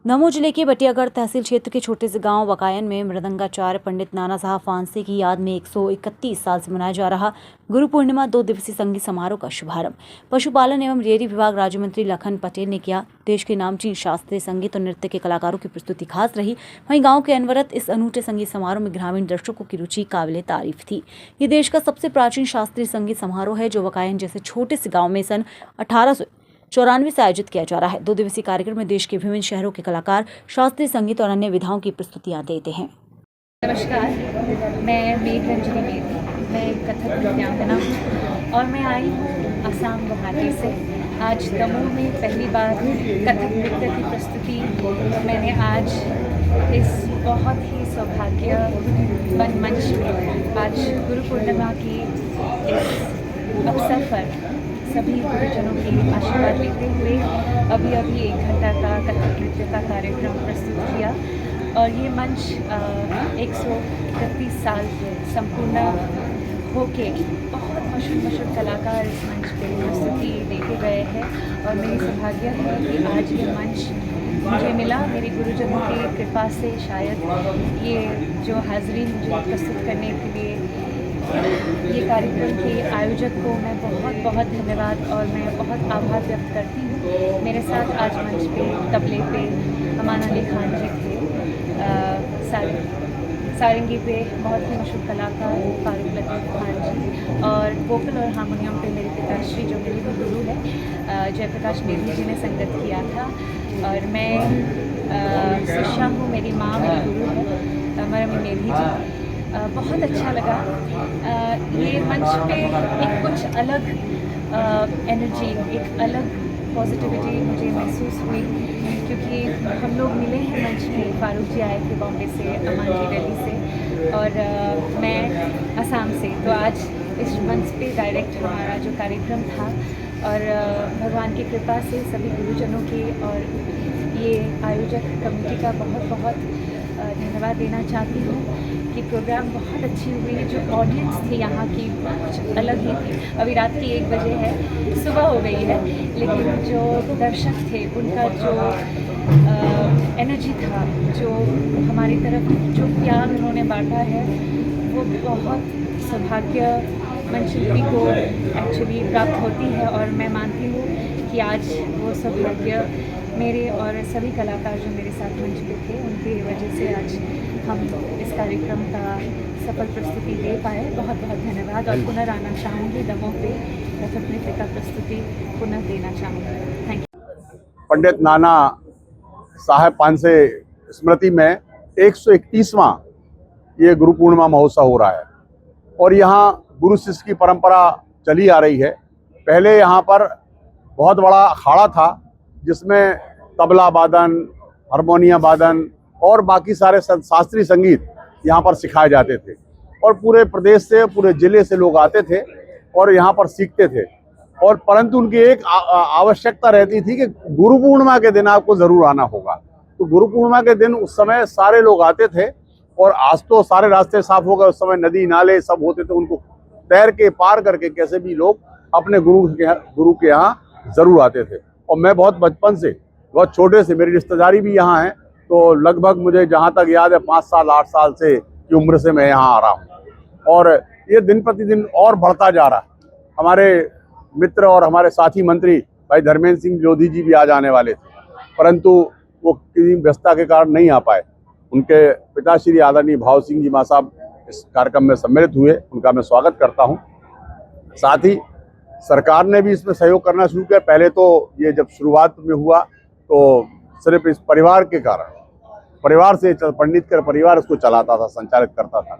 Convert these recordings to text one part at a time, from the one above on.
दमोह जिले के बटियागढ़ तहसील क्षेत्र के छोटे से गांव वकायन में मृदंगाचार्य पंडित नाना साहब फांसी की याद में 131 साल से मनाया जा रहा गुरु पूर्णिमा 2 दिवसीय संगीत समारोह का शुभारंभ पशुपालन एवं डेयरी विभाग राज्य मंत्री लखन पटेल ने किया। देश के नामचीन शास्त्रीय संगीत और नृत्य के कलाकारों की प्रस्तुति खास रही। वहीं गाँव के अनवरत इस अनूठे संगीत समारोह में ग्रामीण दर्शकों की रुचि काबिले तारीफ थी। ये देश का सबसे प्राचीन शास्त्रीय संगीत समारोह है जो वकायन जैसे छोटे से गाँव में सन 1894 से आयोजित किया जा रहा है। 2 दिवसीय कार्यक्रम में देश के विभिन्न शहरों के कलाकार शास्त्रीय संगीत और अन्य विधाओं की प्रस्तुतियां देते हैं। नमस्कार, मैं मेघरंजनी मेघ, मैं कथक नृत्यांगना हूँ और मैं आई हूँ असम गुवाहाटी से। आज दमोह में पहली बार कथक नृत्य की प्रस्तुति मैंने आज इस बहुत ही सौभाग्यवान मंच में आज गुरु पूर्णिमा की इस अवसर पर सभी गुरुजनों के आशीर्वाद लेते हुए अभी 1 घंटा का कथक नृत्य का कार्यक्रम प्रस्तुत किया और ये मंच 131 साल संपूर्ण होके बहुत मशहूर कलाकार इस मंच पे प्रस्तुति देके गए हैं और मेरी सौभाग्य है कि आज ये मंच मुझे मिला मेरे गुरुजनों की कृपा से। शायद ये जो हाज़िरी मुझे प्रस्तुत करने के लिए ये कार्यक्रम के आयोजक को मैं बहुत धन्यवाद और मैं बहुत आभार व्यक्त करती हूँ। मेरे साथ आज मंच पे तबले पे अमान अली खान जी थे, सारंगी पे बहुत ही मशहूर कलाकार फारूक लतीफ़ खान जी और वोकल और हारमोनियम पे मेरे पिताश्री जो मेरे भी गुरु है जयप्रकाश नेगी जी ने संगत किया था और मैं शिष्या हूँ। मेरी माँ मेरी गुरु है मरमी नेगी जी। बहुत अच्छा लगा। ये मंच पे एक कुछ अलग एनर्जी, एक अलग पॉजिटिविटी मुझे महसूस हुई क्योंकि हम लोग मिले हैं मंच में। फारूक जी आए थे बॉम्बे से, अमान जी दिल्ली से और मैं असम से। तो आज इस मंच पे डायरेक्ट हमारा जो कार्यक्रम था और भगवान की कृपा से सभी गुरुजनों के और ये आयोजक कमेटी का बहुत धन्यवाद देना चाहती हूँ कि प्रोग्राम बहुत अच्छी हुई। जो ऑडियंस थी यहाँ की कुछ अलग ही थी। अभी रात की 1 बजे है, सुबह हो गई है, लेकिन जो दर्शक थे उनका जो एनर्जी था, जो हमारी तरफ जो प्यार उन्होंने बांटा है वो बहुत सौभाग्य शिल्पी को एक्चुअली प्राप्त होती है और मैं मानती हूँ कि आज वो सौभाग्य मेरे और सभी कलाकार जो मेरे साथ मंच पे थे उनकी वजह से आज हम इस कार्यक्रम का सफल प्रस्तुति दे पाए। बहुत धन्यवाद और पुनः आना चाहूँगी दमोह पे कथक नृत्य का प्रस्तुति पुनः देना चाहूँगी। Thank you. पंडित नाना साहब पानसे स्मृति में 131वां ये गुरु पूर्णिमा महोत्सव हो रहा है और यहाँ गुरु शिष्य की परंपरा चली आ रही है। पहले यहाँ पर बहुत बड़ा अखाड़ा था जिसमें तबला वादन, हारमोनियम वादन और बाकी सारे शास्त्रीय संगीत यहाँ पर सिखाए जाते थे और पूरे प्रदेश से, पूरे जिले से लोग आते थे और यहाँ पर सीखते थे। और परंतु उनकी एक आवश्यकता रहती थी कि गुरु पूर्णिमा के दिन आपको ज़रूर आना होगा। तो गुरु पूर्णिमा के दिन उस समय सारे लोग आते थे और आज तो सारे रास्ते साफ हो गए, उस समय नदी नाले सब होते थे, उनको तैर के पार करके कैसे भी लोग अपने गुरु के यहाँ ज़रूर आते थे। और मैं बहुत बचपन से, बहुत छोटे से, मेरी रिश्तेदारी भी यहाँ है, तो लगभग मुझे जहाँ तक याद है 5 साल 8 साल से की उम्र से मैं यहाँ आ रहा हूँ और ये दिन प्रतिदिन और बढ़ता जा रहा है। हमारे मित्र और हमारे साथी मंत्री भाई धर्मेंद्र सिंह लोधी जी भी आज आने वाले थे, परंतु वो किसी व्यस्तता के कारण नहीं आ पाए। उनके पिताश्री आदरणीय भाव सिंह जी माँ साहब इस कार्यक्रम में सम्मिलित हुए, उनका मैं स्वागत करता हूँ। साथ ही सरकार ने भी इसमें सहयोग करना शुरू किया। पहले तो ये जब शुरुआत में हुआ तो सिर्फ इस परिवार के कारण, परिवार से पंडित का परिवार इसको चलाता था, संचालित करता था।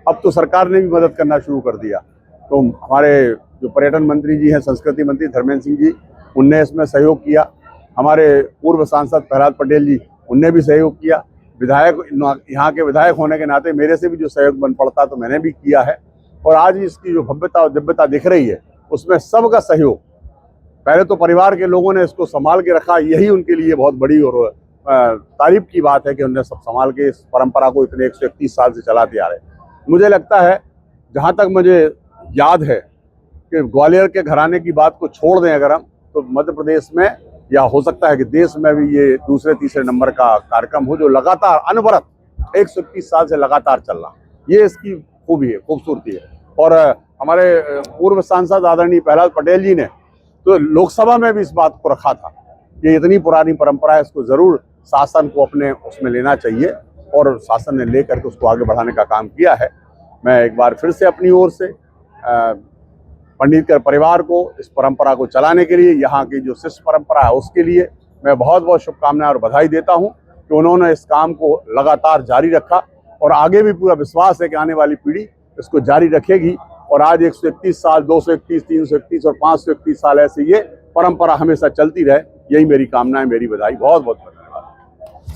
अब तो सरकार ने भी मदद करना शुरू कर दिया। तो हमारे जो पर्यटन मंत्री जी हैं, संस्कृति मंत्री धर्मेंद्र सिंह जी, उनने इसमें सहयोग किया। हमारे पूर्व सांसद प्रहलाद पटेल जी, उनने भी सहयोग किया। विधायक, यहाँ के विधायक होने के नाते मेरे से भी जो सहयोग बन पड़ता तो मैंने भी किया है। और आज इसकी जो भव्यता और दिव्यता दिख रही है उसमें सबका सहयोग। पहले तो परिवार के लोगों ने इसको संभाल के रखा, यही उनके लिए बहुत बड़ी और तारीफ की बात है कि उन्होंने सब संभाल के इस परंपरा को इतने 131 साल से चलाते आ रहे। मुझे लगता है, जहाँ तक मुझे याद है, कि ग्वालियर के घराने की बात को छोड़ दें अगर हम, तो मध्य प्रदेश में या हो सकता है कि देश में भी ये दूसरे तीसरे नंबर का कार्यक्रम हो, जो लगातार अनवरत 121 साल से लगातार चल रहा। ये इसकी खूबी है, खूबसूरती है। और हमारे पूर्व सांसद आदरणीय प्रहलाद पटेल जी ने तो लोकसभा में भी इस बात को रखा था कि इतनी पुरानी परंपरा है, इसको जरूर शासन को अपने उसमें लेना चाहिए, और शासन ने लेकर के उसको आगे बढ़ाने का काम किया है। मैं एक बार फिर से अपनी ओर से पंडितकर परिवार को इस परंपरा को चलाने के लिए, यहाँ की जो शिष्य परंपरा है उसके लिए मैं बहुत बहुत शुभकामनाएं और बधाई देता हूँ कि उन्होंने इस काम को लगातार जारी रखा, और आगे भी पूरा विश्वास है कि आने वाली पीढ़ी इसको जारी रखेगी। और आज 131 साल, 231, 331 और 531 साल ऐसे ये परंपरा हमेशा चलती रहे, यही मेरी कामना है, मेरी बधाई। बहुत बहुत बधाई।